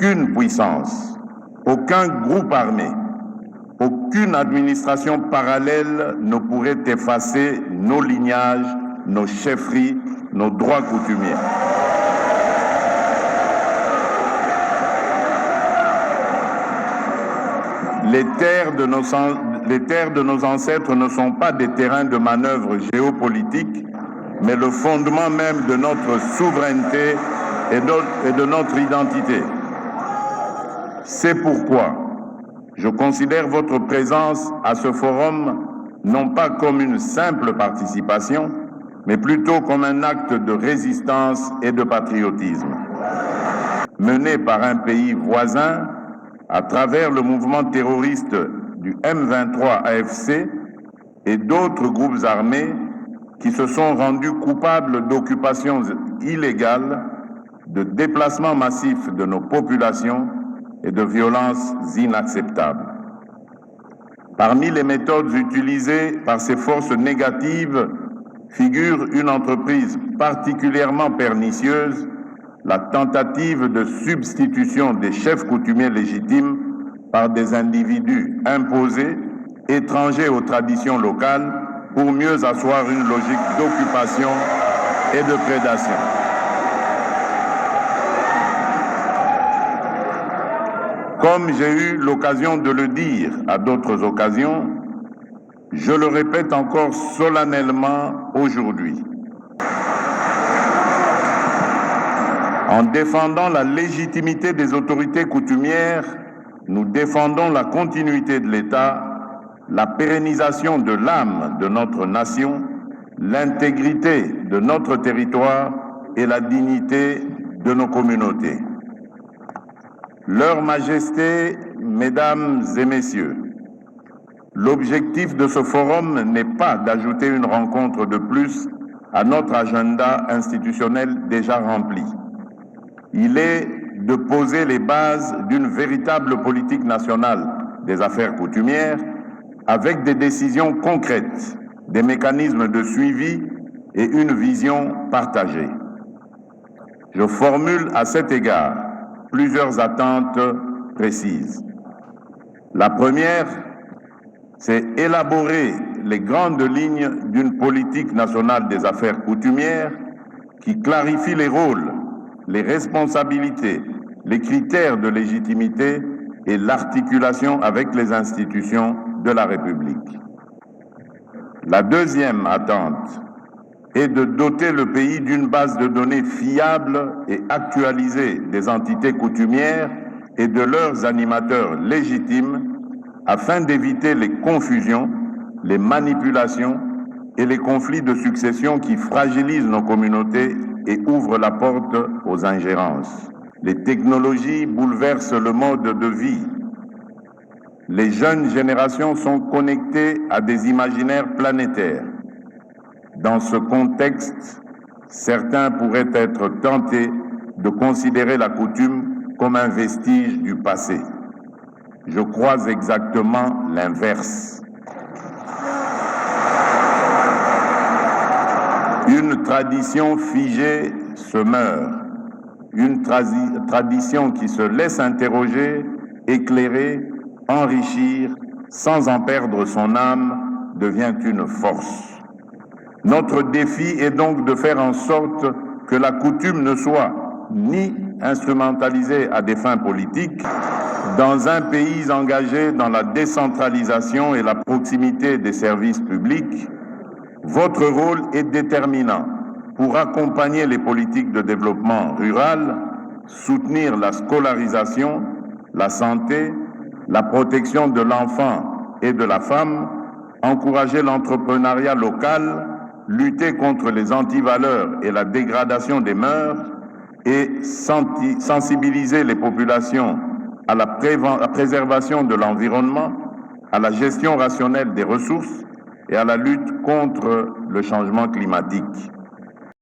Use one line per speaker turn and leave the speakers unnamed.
Aucune puissance, aucun groupe armé, aucune administration parallèle ne pourrait effacer nos lignages, nos chefferies, nos droits coutumiers. Les terres de nos ancêtres ne sont pas des terrains de manœuvre géopolitique, mais le fondement même de notre souveraineté et de notre identité. C'est pourquoi je considère votre présence à ce forum non pas comme une simple participation, mais plutôt comme un acte de résistance et de patriotisme, mené par un pays voisin à travers le mouvement terroriste du M23 AFC et d'autres groupes armés qui se sont rendus coupables d'occupations illégales, de déplacements massifs de nos populations et de violences inacceptables. Parmi les méthodes utilisées par ces forces négatives figure une entreprise particulièrement pernicieuse, la tentative de substitution des chefs coutumiers légitimes par des individus imposés, étrangers aux traditions locales, pour mieux asseoir une logique d'occupation et de prédation. Comme j'ai eu l'occasion de le dire à d'autres occasions, je le répète encore solennellement aujourd'hui. En défendant la légitimité des autorités coutumières, nous défendons la continuité de l'État, la pérennisation de l'âme de notre nation, l'intégrité de notre territoire et la dignité de nos communautés. Leur Majesté, Mesdames et Messieurs, l'objectif de ce forum n'est pas d'ajouter une rencontre de plus à notre agenda institutionnel déjà rempli. Il est de poser les bases d'une véritable politique nationale des affaires coutumières avec des décisions concrètes, des mécanismes de suivi et une vision partagée. Je formule à cet égard plusieurs attentes précises. La première, c'est élaborer les grandes lignes d'une politique nationale des affaires coutumières qui clarifie les rôles, les responsabilités, les critères de légitimité et l'articulation avec les institutions de la République. La deuxième attente est de doter le pays d'une base de données fiable et actualisée des entités coutumières et de leurs animateurs légitimes afin d'éviter les confusions, les manipulations et les conflits de succession qui fragilisent nos communautés et ouvrent la porte aux ingérences. Les technologies bouleversent le mode de vie. Les jeunes générations sont connectées à des imaginaires planétaires. Dans ce contexte, certains pourraient être tentés de considérer la coutume comme un vestige du passé. Je crois exactement l'inverse. Une tradition figée se meurt. Une tradition qui se laisse interroger, éclairer, enrichir, sans en perdre son âme, devient une force. Notre défi est donc de faire en sorte que la coutume ne soit ni instrumentalisée à des fins politiques. Dans un pays engagé dans la décentralisation et la proximité des services publics, votre rôle est déterminant pour accompagner les politiques de développement rural, soutenir la scolarisation, la santé, la protection de l'enfant et de la femme, encourager l'entrepreneuriat local, lutter contre les antivaleurs et la dégradation des mœurs et sensibiliser les populations à la préservation de l'environnement, à la gestion rationnelle des ressources et à la lutte contre le changement climatique.